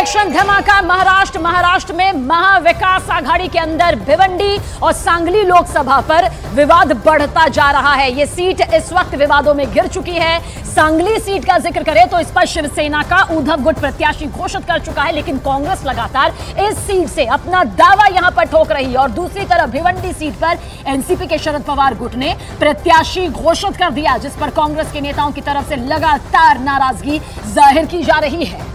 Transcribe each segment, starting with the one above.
Election धमाका महाराष्ट्र में महाविकास आघाड़ी के अंदर भिवंडी और सांगली लोकसभा पर विवाद बढ़ता जा रहा है। यह सीट इस वक्त विवादों में घिर चुकी है। सांगली सीट का जिक्र करें तो इस पर शिवसेना का उद्धव गुट प्रत्याशी घोषित कर चुका है, लेकिन कांग्रेस लगातार इस सीट से अपना दावा यहां पर ठोक रही है। और दूसरी तरफ भिवंडी सीट पर एनसीपी के शरद पवार गुट ने प्रत्याशी घोषित कर दिया, जिस पर कांग्रेस के नेताओं की तरफ से लगातार नाराजगी जाहिर की जा रही है।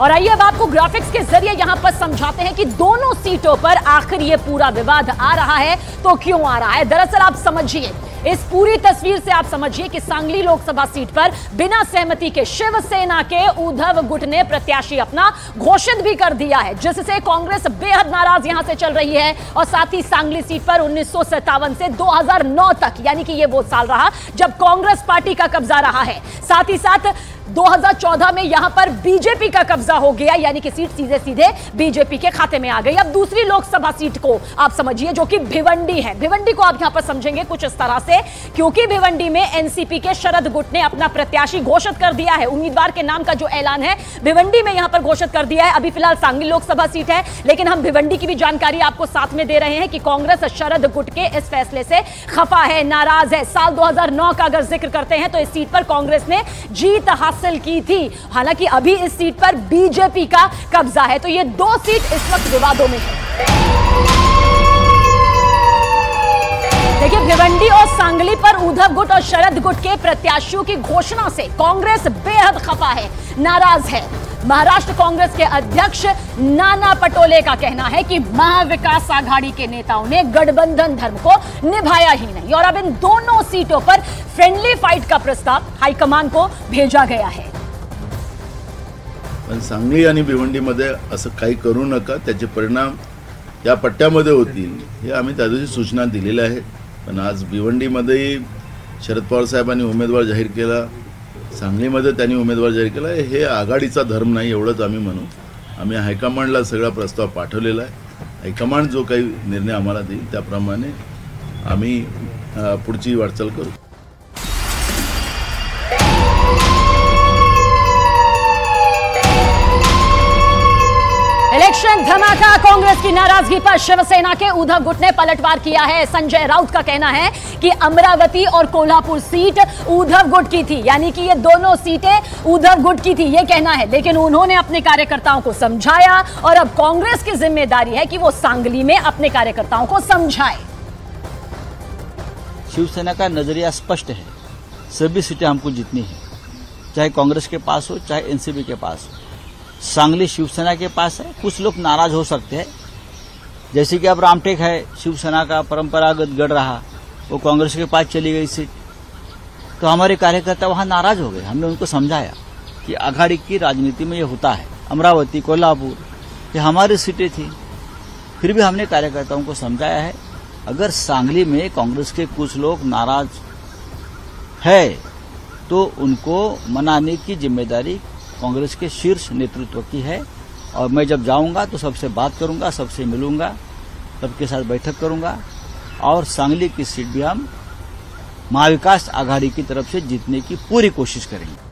और आइए अब आपको ग्राफिक्स के जरिए यहां पर समझाते हैं कि दोनों सीटों पर आखिर ये पूरा विवाद आ रहा है तो क्यों आ रहा है। दरअसल आप समझिए, इस पूरी तस्वीर से आप समझिए कि सांगली लोकसभा सीट पर बिना सहमति के शिवसेना के उद्धव गुट ने प्रत्याशी अपना घोषित भी कर दिया है, जिससे कांग्रेस बेहद नाराज यहां से चल रही है। और साथ ही सांगली सीट पर 1957 से 2009 तक, यानी कि यह वो साल रहा जब कांग्रेस पार्टी का कब्जा रहा है। साथ ही साथ 2014 में यहां पर बीजेपी का कब्जा हो गया, यानी कि सीट सीधे सीधे बीजेपी के खाते में आ गई। अब दूसरी लोकसभा सीट को आप समझिए, जो कि भिवंडी है। भिवंडी को आप यहां पर समझेंगे कुछ इस तरह से, क्योंकि भिवंडी में एनसीपी के शरद गुट ने अपना प्रत्याशी घोषित कर दिया है। उम्मीदवार के नाम का जो ऐलान है भिवंडी में यहां पर घोषित कर दिया है। अभी फिलहाल सांगली लोकसभा सीट है, लेकिन हम भिवंडी की भी जानकारी आपको साथ में दे रहे हैं कि कांग्रेस शरद गुट के इस फैसले से खफा है, नाराज है। साल 2009 का अगर जिक्र करते हैं तो इस सीट पर कांग्रेस ने जीत हासिल की थी। हालांकि अभी इस सीट पर बीजेपी का कब्जा है, तो ये दो सीट इस वक्त विवादों में है। देखिए, भिवंडी और सांगली पर उद्धव गुट और शरद गुट के प्रत्याशियों की घोषणा से कांग्रेस बेहद खफा है, नाराज है। महाराष्ट्र कांग्रेस के अध्यक्ष नाना पटोले का कहना है कि महाविकास आघाड़ी के नेताओं ने गठबंधन धर्म को निभाया ही नहीं, और अब इन दोनों सीटों पर फ्रेंडली फाइट का प्रस्ताव हाईकमान को भेजा गया है। पण सांगली आणि भिवंडीमध्ये असं काही करू नका, त्याचे परिणाम या पट्ट्यामध्ये होतील हे आम्ही त्या दिवशी सूचना दिलेल्या आहेत। पण आज भिवंडीमध्ये शरद पवार साहेबांनी उमेदवार जाहीर केला, सांगलीमध्ये त्यांनी उमेदवार जाहीर केला, हे आघाडीचा धर्म नाही एवढंच आम्ही म्हणू। आम्ही हायकमांडला सगळा प्रस्ताव पाठवलेला आहे। हायकमांड जो काही निर्णय आम्हाला देईल त्याप्रमाणे आम्ही पुढची वाटचाल करू। इलेक्शन धमाका, कांग्रेस की नाराजगी पर शिवसेना के उद्धव गुट ने पलटवार किया है। संजय राउत का कहना है कि अमरावती और कोल्हापुर सीट उद्धव गुट की थी, यानी कि ये दोनों सीटें उद्धव गुट की थी, ये कहना है। लेकिन उन्होंने अपने कार्यकर्ताओं को समझाया और अब कांग्रेस की जिम्मेदारी है कि वो सांगली में अपने कार्यकर्ताओं को समझाए। शिवसेना का नजरिया स्पष्ट है, सभी सीटें हमको जीतनी है, चाहे कांग्रेस के पास हो चाहे एनसीपी के पास हो। सांगली शिवसेना के पास है। कुछ लोग नाराज हो सकते हैं, जैसे कि अब रामटेक है, शिवसेना का परंपरागत गढ़ रहा, वो कांग्रेस के पास चली गई सीट, तो हमारे कार्यकर्ता वहां नाराज हो गए। हमने उनको समझाया कि आघाड़ी की राजनीति में ये होता है। अमरावती, कोल्हापुर ये हमारी सीटें थी, फिर भी हमने कार्यकर्ताओं को समझाया है। अगर सांगली में कांग्रेस के कुछ लोग नाराज है तो उनको मनाने की जिम्मेदारी कांग्रेस के शीर्ष नेतृत्व की है। और मैं जब जाऊंगा तो सबसे बात करूंगा, सबसे मिलूंगा, सबके साथ बैठक करूंगा, और सांगली की सीट भी हम महाविकास आघाड़ी की तरफ से जीतने की पूरी कोशिश करेंगे।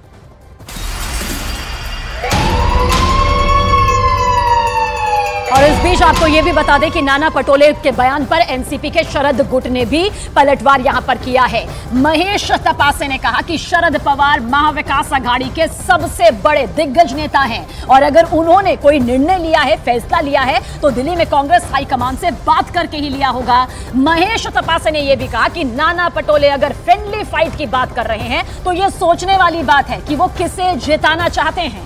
और इस बीच आपको यह भी बता दें कि नाना पटोले के बयान पर एनसीपी के शरद गुट ने भी पलटवार यहां पर किया है। महेश तपासे ने कहा कि शरद पवार महाविकास आघाड़ी के सबसे बड़े दिग्गज नेता हैं, और अगर उन्होंने कोई निर्णय लिया है, फैसला लिया है, तो दिल्ली में कांग्रेस हाईकमान से बात करके ही लिया होगा। महेश तपासे ने यह भी कहा कि नाना पटोले अगर फ्रेंडली फाइट की बात कर रहे हैं तो यह सोचने वाली बात है कि वो किसे जिताना चाहते हैं।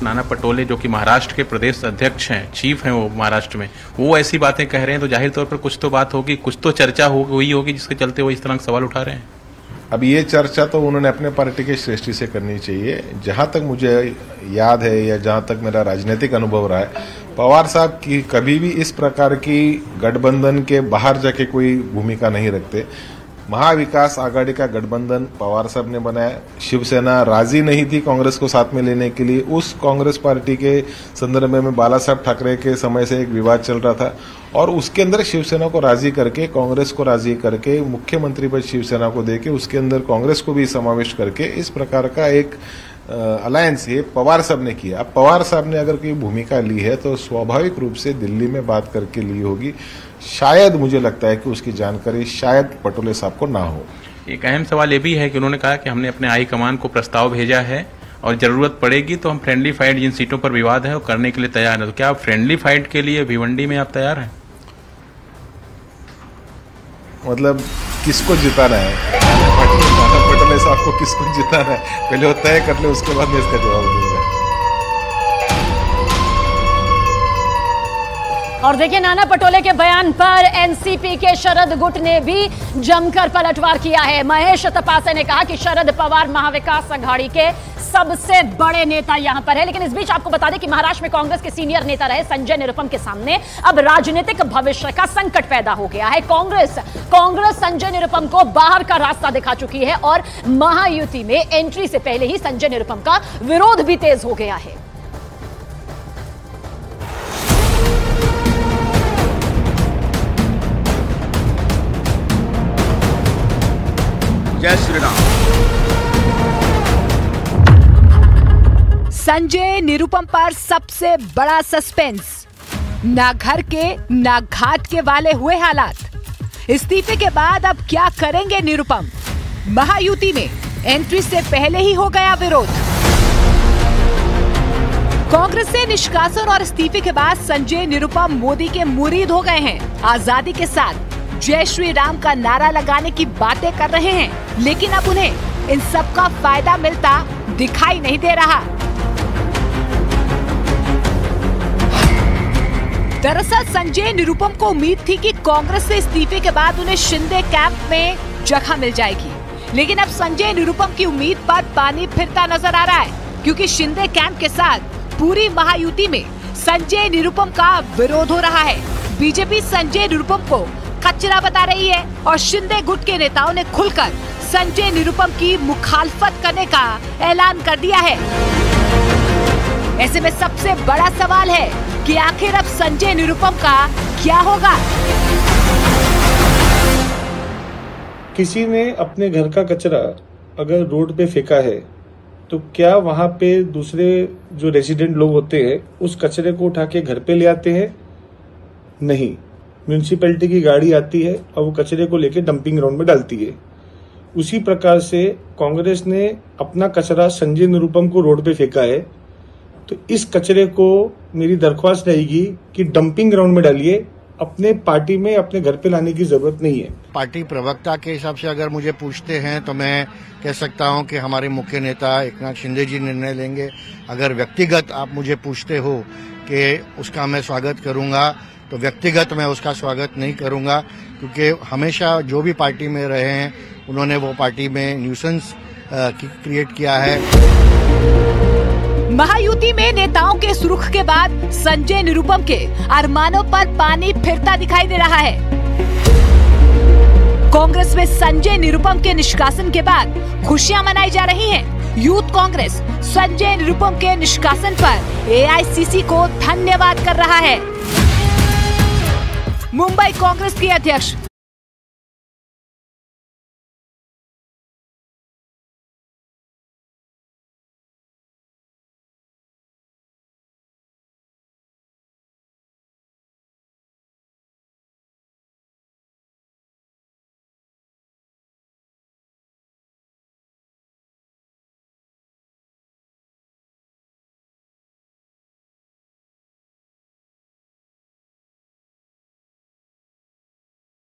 नाना पटोले जो कि महाराष्ट्र के प्रदेश अध्यक्ष हैं, चीफ हैं वो महाराष्ट्र में, वो ऐसी बातें कह रहे हैं, तो जाहिर तौर पर कुछ तो बात होगी, कुछ तो चर्चा हुई होगी जिसके चलते वो इस तरह के सवाल उठा रहे हैं। अब ये चर्चा तो उन्होंने अपने पार्टी के श्रेष्ठी से करनी चाहिए। जहां तक मुझे याद है या जहां तक मेरा राजनीतिक अनुभव रहा है, पवार साहब की कभी भी इस प्रकार की गठबंधन के बाहर जाके कोई भूमिका नहीं रखते। महाविकास आघाड़ी का गठबंधन पवार साहब ने बनाया। शिवसेना राजी नहीं थी कांग्रेस को साथ में लेने के लिए। उस कांग्रेस पार्टी के संदर्भ में बाला साहब ठाकरे के समय से एक विवाद चल रहा था और उसके अंदर शिवसेना को राजी करके, कांग्रेस को राजी करके, मुख्यमंत्री पद शिवसेना को देके उसके अंदर कांग्रेस को भी समावेश करके इस प्रकार का एक अलायंस ये पवार साहब ने किया। अब पवार साहब ने अगर कोई भूमिका ली है तो स्वाभाविक रूप से दिल्ली में बात करके ली होगी। शायद मुझे लगता है कि उसकी जानकारी शायद पटोले साहब को ना हो। एक अहम सवाल ये भी है कि उन्होंने कहा कि हमने अपने हाईकमान को प्रस्ताव भेजा है और जरूरत पड़ेगी तो हम फ्रेंडली फाइट जिन सीटों पर विवाद है वो करने के लिए तैयार है। तो क्या आप फ्रेंडली फाइट के लिए भिवंडी में आप तैयार हैं? मतलब किसको जिताना है? पटोले साहब को किसको जिताना है पहले वो तय कर ले, उसके बाद मैं इसका जवाब दूंगा। और देखिए, नाना पटोले के बयान पर एनसीपी के शरद गुट ने भी जमकर पलटवार किया है। महेश तपासे ने कहा कि शरद पवार महाविकास अघाड़ी के सबसे बड़े नेता यहां पर है। लेकिन इस बीच आपको बता दें कि महाराष्ट्र में कांग्रेस के सीनियर नेता रहे संजय निरुपम के सामने अब राजनीतिक भविष्य का संकट पैदा हो गया है। कांग्रेस संजय निरुपम को बाहर का रास्ता दिखा चुकी है और महायुति में एंट्री से पहले ही संजय निरुपम का विरोध भी तेज हो गया है। जय श्री राम। संजय निरुपम पर सबसे बड़ा सस्पेंस। ना घर के ना घाट के वाले हुए हालात। इस्तीफे के बाद अब क्या करेंगे निरुपम? महायुति में एंट्री से पहले ही हो गया विरोध। कांग्रेस से निष्कासन और इस्तीफे के बाद संजय निरुपम मोदी के मुरीद हो गए हैं। आजादी के साथ जय श्री राम का नारा लगाने की बातें कर रहे हैं, लेकिन अब उन्हें इन सब का फायदा मिलता दिखाई नहीं दे रहा। दरअसल संजय निरुपम को उम्मीद थी कि कांग्रेस से इस्तीफे के बाद उन्हें शिंदे कैंप में जगह मिल जाएगी, लेकिन अब संजय निरुपम की उम्मीद पर पानी फिरता नजर आ रहा है, क्योंकि शिंदे कैंप के साथ पूरी महायुति में संजय निरुपम का विरोध हो रहा है। बीजेपी संजय निरुपम को कचरा बता रही है और शिंदे गुट के नेताओं ने खुलकर संजय निरुपम की मुखालफत करने का ऐलान कर दिया है। ऐसे में सबसे बड़ा सवाल है कि आखिर अब संजय निरुपम का क्या होगा? किसी ने अपने घर का कचरा अगर रोड पे फेंका है तो क्या वहां पे दूसरे जो रेजिडेंट लोग होते हैं उस कचरे को उठा के घर पे ले आते हैं? नहीं, म्यूनिसिपैलिटी की गाड़ी आती है और वो कचरे को लेके डंपिंग ग्राउंड में डालती है। उसी प्रकार से कांग्रेस ने अपना कचरा संजय निरुपम को रोड पे फेंका है, तो इस कचरे को मेरी दरख्वास्त रहेगी कि डंपिंग ग्राउंड में डालिए, अपने पार्टी में अपने घर पे लाने की जरूरत नहीं है। पार्टी प्रवक्ता के हिसाब से अगर मुझे पूछते हैं तो मैं कह सकता हूं कि हमारे मुख्य नेता एकनाथ शिंदे जी निर्णय लेंगे। अगर व्यक्तिगत आप मुझे पूछते हो कि उसका मैं स्वागत करूंगा, तो व्यक्तिगत मैं उसका स्वागत नहीं करूंगा, क्योंकि हमेशा जो भी पार्टी में रहे हैं उन्होंने वो पार्टी में न्यूसेंस क्रिएट किया है। महायुति में नेताओं के सुरुख के बाद संजय निरुपम के अरमानों पर पानी फिरता दिखाई दे रहा है। कांग्रेस में संजय निरुपम के निष्कासन के बाद खुशियां मनाई जा रही हैं। यूथ कांग्रेस संजय निरुपम के निष्कासन पर एआईसीसी को धन्यवाद कर रहा है। मुंबई कांग्रेस के अध्यक्ष